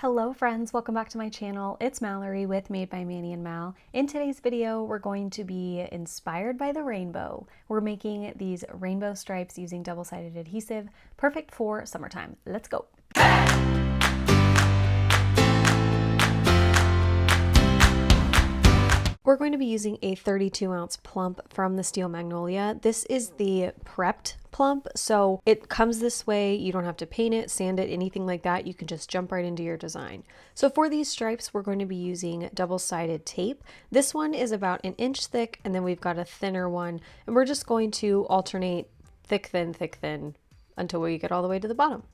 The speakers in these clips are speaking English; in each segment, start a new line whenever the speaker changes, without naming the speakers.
Hello friends, welcome back to my channel. It's Mallory with Made by Manny and Mal. In today's video, we're going to be inspired by the rainbow. We're making these rainbow stripes using double-sided adhesive, perfect for summertime. Let's go. We're going to be using a 32-ounce Plump from the Steel Magnolia. This is the prepped Plump, so it comes this way. You don't have to paint it, sand it, anything like that. You can just jump right into your design. So for these stripes, we're going to be using double-sided tape. This one is about an inch thick, and then we've got a thinner one, and we're just going to alternate thick, thin until we get all the way to the bottom.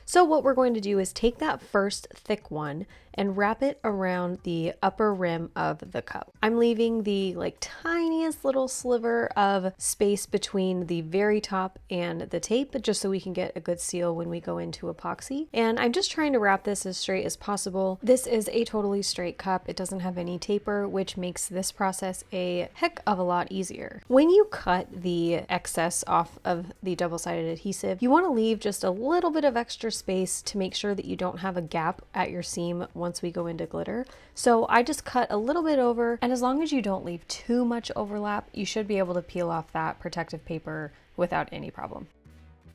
So what we're going to do is take that first thick one and wrap it around the upper rim of the cup. I'm leaving the tiniest little sliver of space between the very top and the tape, just so we can get a good seal when we go into epoxy. And I'm just trying to wrap this as straight as possible. This is a totally straight cup. It doesn't have any taper, which makes this process a heck of a lot easier. When you cut the excess off of the double-sided adhesive, you want to leave just a little bit of extra space to make sure that you don't have a gap at your seam once we go into glitter. So I just cut a little bit over, and as long as you don't leave too much overlap, you should be able to peel off that protective paper without any problem.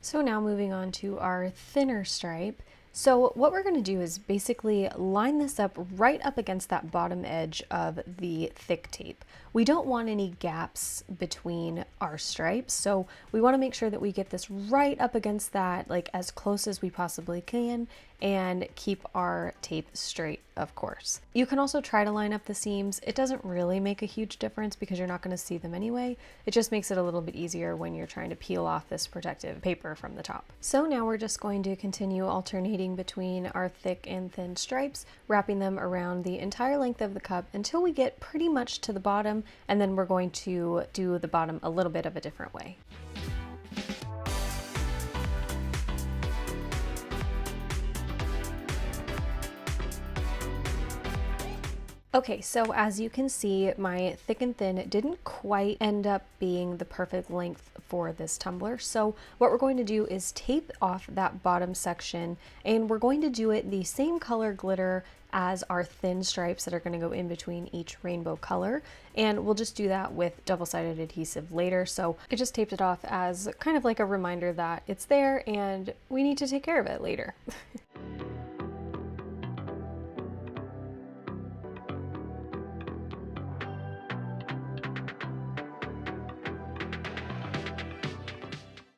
So now moving on to our thinner stripe. So what we're going to do is basically line this up right up against that bottom edge of the thick tape. We don't want any gaps between our stripes, so we want to make sure that we get this right up against that, as close as we possibly can, and keep our tape straight, of course. You can also try to line up the seams. It doesn't really make a huge difference because you're not going to see them anyway. It just makes it a little bit easier when you're trying to peel off this protective paper from the top. So now we're just going to continue alternating between our thick and thin stripes, wrapping them around the entire length of the cup until we get pretty much to the bottom, and then we're going to do the bottom a little bit of a different way. Okay, so as you can see, my thick and thin didn't quite end up being the perfect length for this tumbler. So what we're going to do is tape off that bottom section, and we're going to do it the same color glitter as our thin stripes that are going to go in between each rainbow color. And we'll just do that with double-sided adhesive later. So I just taped it off as kind of like a reminder that it's there and we need to take care of it later.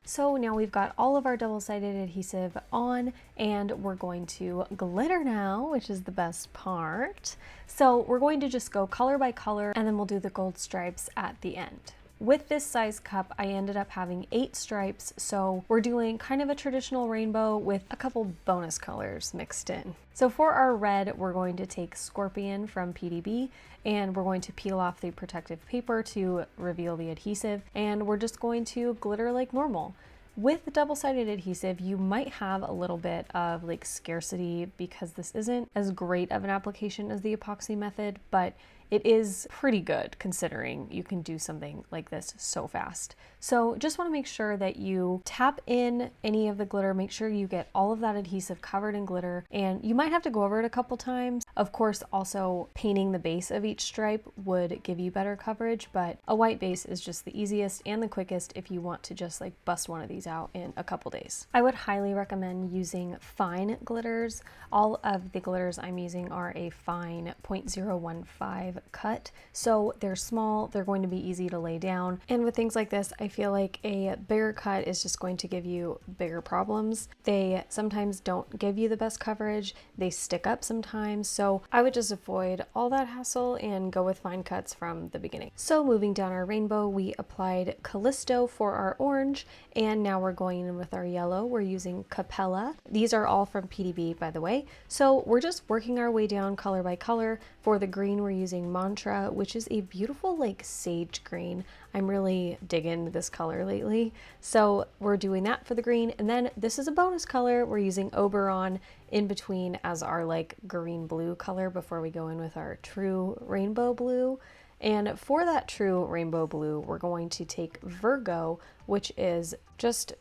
So now we've got all of our double-sided adhesive on, and we're going to glitter now, which is the best part. So we're going to just go color by color, and then we'll do the gold stripes at the end. With this size cup, I ended up having 8 stripes, so we're doing kind of a traditional rainbow with a couple bonus colors mixed in. So for our red, we're going to take Scorpion from PDB, and we're going to peel off the protective paper to reveal the adhesive, and we're just going to glitter like normal. With double-sided adhesive, you might have a little bit of scarcity because this isn't as great of an application as the epoxy method, but it is pretty good considering you can do something like this so fast. So just want to make sure that you tap in any of the glitter, make sure you get all of that adhesive covered in glitter, and you might have to go over it a couple times. Of course, also painting the base of each stripe would give you better coverage, but a white base is just the easiest and the quickest if you want to just bust one of these out in a couple days. I would highly recommend using fine glitters. All of the glitters I'm using are a fine 0.015 cut, so they're small, they're going to be easy to lay down, and with things like this I feel like a bigger cut is just going to give you bigger problems. They sometimes don't give you the best coverage, they stick up sometimes, so I would just avoid all that hassle and go with fine cuts from the beginning. So moving down our rainbow, we applied Callisto for our orange, and now we're going in with our yellow. We're using Capella. These are all from PDB, by the way, so we're just working our way down color by color. For the green, we're using Mantra, which is a beautiful sage green. I'm really digging this color lately. So we're doing that for the green, and then this is a bonus color. We're using Oberon in between as our green blue color before we go in with our true rainbow blue. And for that true rainbow blue, we're going to take Virgo, which is just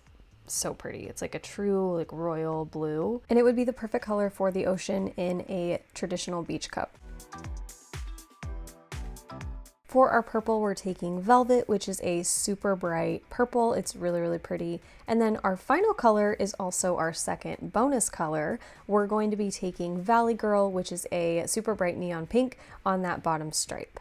so pretty. It's like a true like royal blue, and it would be the perfect color for the ocean in a traditional beach cup. For our purple, we're taking Velvet, which is a super bright purple. It's really, really pretty. And then our final color is also our second bonus color. We're going to be taking Valley Girl, which is a super bright neon pink on that bottom stripe.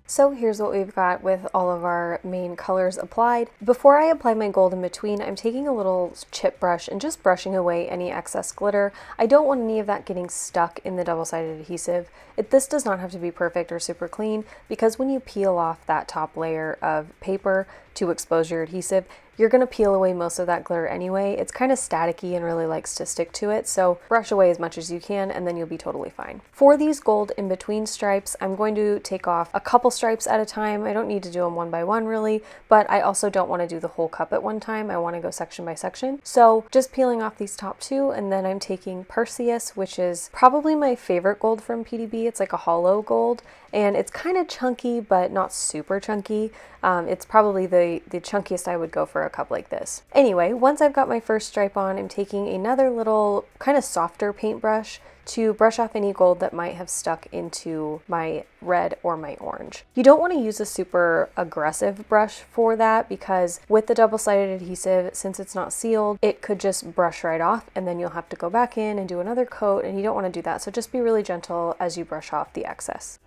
So here's what we've got with all of our main colors applied. Before I apply my gold in between, I'm taking a little chip brush and just brushing away any excess glitter. I don't want any of that getting stuck in the double-sided adhesive. This does not have to be perfect or super clean, because when you peel off that top layer of paper to expose your adhesive, you're going to peel away most of that glitter anyway. It's kind of staticky and really likes to stick to it, so brush away as much as you can and then you'll be totally fine. For these gold in between stripes, I'm going to take off a couple stripes at a time. I don't need to do them one by one really, but I also don't want to do the whole cup at one time. I want to go section by section. So just peeling off these top two, and then I'm taking Perseus, which is probably my favorite gold from PDB. It's like a hollow gold, and it's kind of chunky, but not super chunky. It's probably the chunkiest I would go for a cup like this. Anyway, once I've got my first stripe on, I'm taking another little kind of softer paintbrush to brush off any gold that might have stuck into my red or my orange. You don't want to use a super aggressive brush for that, because with the double-sided adhesive, since it's not sealed, it could just brush right off and then you'll have to go back in and do another coat, and you don't want to do that. So just be really gentle as you brush off the excess.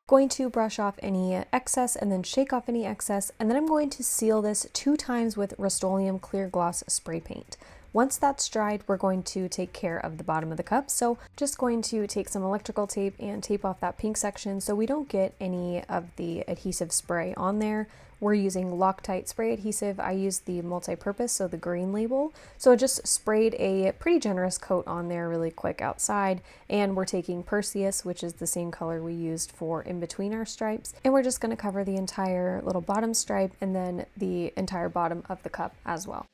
Going to brush off any excess and then shake off any excess, and then I'm going to seal this 2 times with Rust-Oleum Clear Gloss spray paint. Once that's dried, we're going to take care of the bottom of the cup. So just going to take some electrical tape and tape off that pink section so we don't get any of the adhesive spray on there. We're using Loctite spray adhesive. I used the multi-purpose, so the green label. So I just sprayed a pretty generous coat on there really quick outside. And we're taking Perseus, which is the same color we used for in between our stripes. And we're just going to cover the entire little bottom stripe and then the entire bottom of the cup as well.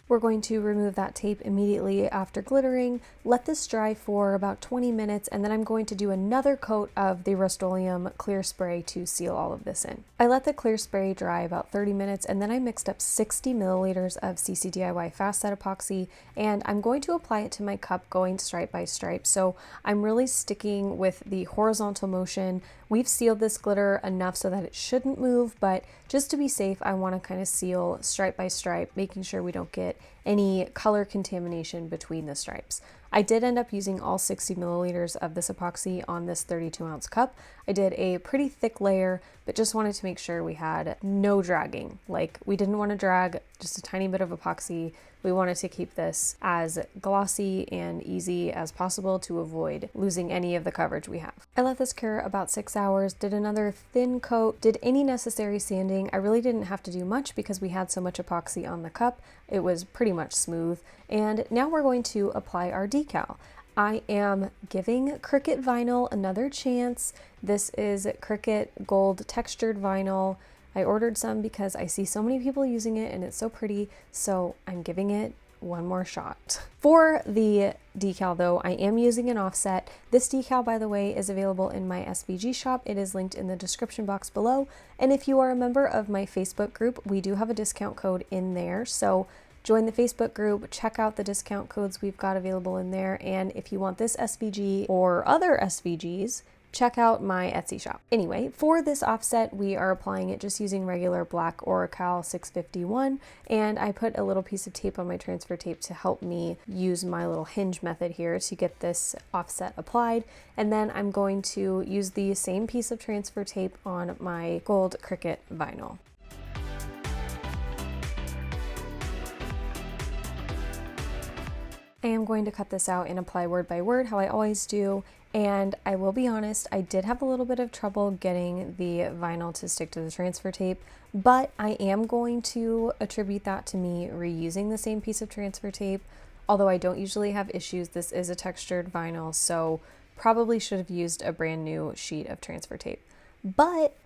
We're going to remove that tape immediately after glittering, let this dry for about 20 minutes, and then I'm going to do another coat of the Rust-Oleum clear spray to seal all of this in. I let the clear spray dry about 30 minutes, and then I mixed up 60 milliliters of CCDIY Fast Set epoxy, and I'm going to apply it to my cup going stripe by stripe. So I'm really sticking with the horizontal motion. We've sealed this glitter enough so that it shouldn't move, but just to be safe, I want to kind of seal stripe by stripe, making sure we don't get any color contamination between the stripes. I did end up using all 60 milliliters of this epoxy on this 32-ounce cup. I did a pretty thick layer, but just wanted to make sure we had no dragging. Like, we didn't want to drag just a tiny bit of epoxy. We wanted to keep this as glossy and easy as possible to avoid losing any of the coverage we have. I let this cure about 6 hours, did another thin coat, did any necessary sanding. I really didn't have to do much because we had so much epoxy on the cup. It was pretty much smooth. And now we're going to apply our decal. I am giving Cricut vinyl another chance. This is Cricut gold textured vinyl. I ordered some because I see so many people using it and it's so pretty, so I'm giving it one more shot. For the decal though, I am using an offset. This decal, by the way, is available in my SVG shop. It is linked in the description box below. And if you are a member of my Facebook group, we do have a discount code in there. So join the Facebook group, check out the discount codes we've got available in there. And if you want this SVG or other SVGs, check out my Etsy shop. Anyway, for this offset, we are applying it just using regular black Oracal 651, and I put a little piece of tape on my transfer tape to help me use my little hinge method here to get this offset applied. And then I'm going to use the same piece of transfer tape on my gold Cricut vinyl. I am going to cut this out and apply word by word how I always do, and I will be honest, I did have a little bit of trouble getting the vinyl to stick to the transfer tape, but I am going to attribute that to me reusing the same piece of transfer tape. Although I don't usually have issues, this is a textured vinyl, so probably should have used a brand new sheet of transfer tape. But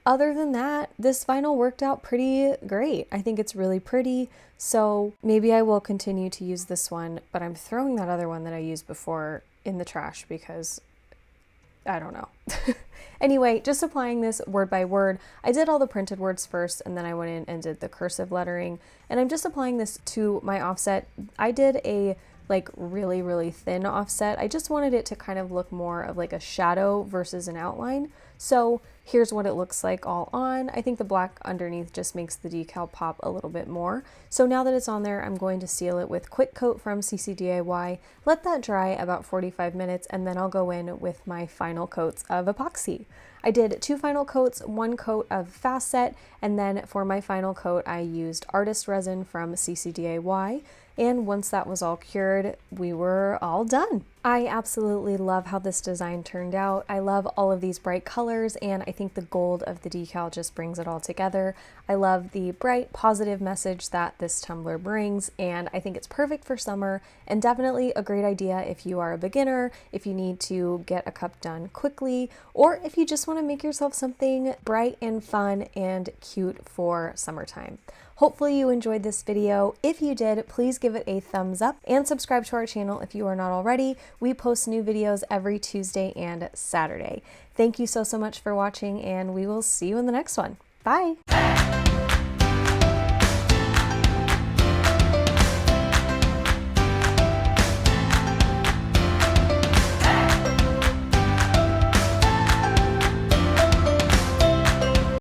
other than that, this vinyl worked out pretty great. I think it's really pretty, so maybe I will continue to use this one, but I'm throwing that other one that I used before in the trash because I don't know. Anyway, just applying this word by word. I did all the printed words first, and then I went in and did the cursive lettering, and I'm just applying this to my offset. I did a like really thin offset. I just wanted it to kind of look more of like a shadow versus an outline. So here's what it looks like all on. I think the black underneath just makes the decal pop a little bit more. So now that it's on there, I'm going to seal it with Quick Coat from CCDIY, let that dry about 45 minutes, and then I'll go in with my final coats of epoxy. I did 2 final coats, 1 coat of Fast Set, and then for my final coat I used Artist Resin from CCDIY, and once that was all cured, we were all done. I absolutely love how this design turned out. I love all of these bright colors, and I think the gold of the decal just brings it all together. I love the bright, positive message that this tumbler brings, and I think it's perfect for summer, and definitely a great idea if you are a beginner, if you need to get a cup done quickly, or if you just want to make yourself something bright and fun and cute for summertime. Hopefully you enjoyed this video. If you did, please give it a thumbs up and subscribe to our channel if you are not already. We post new videos every Tuesday and Saturday. Thank you so much for watching, and we will see you in the next one. Bye!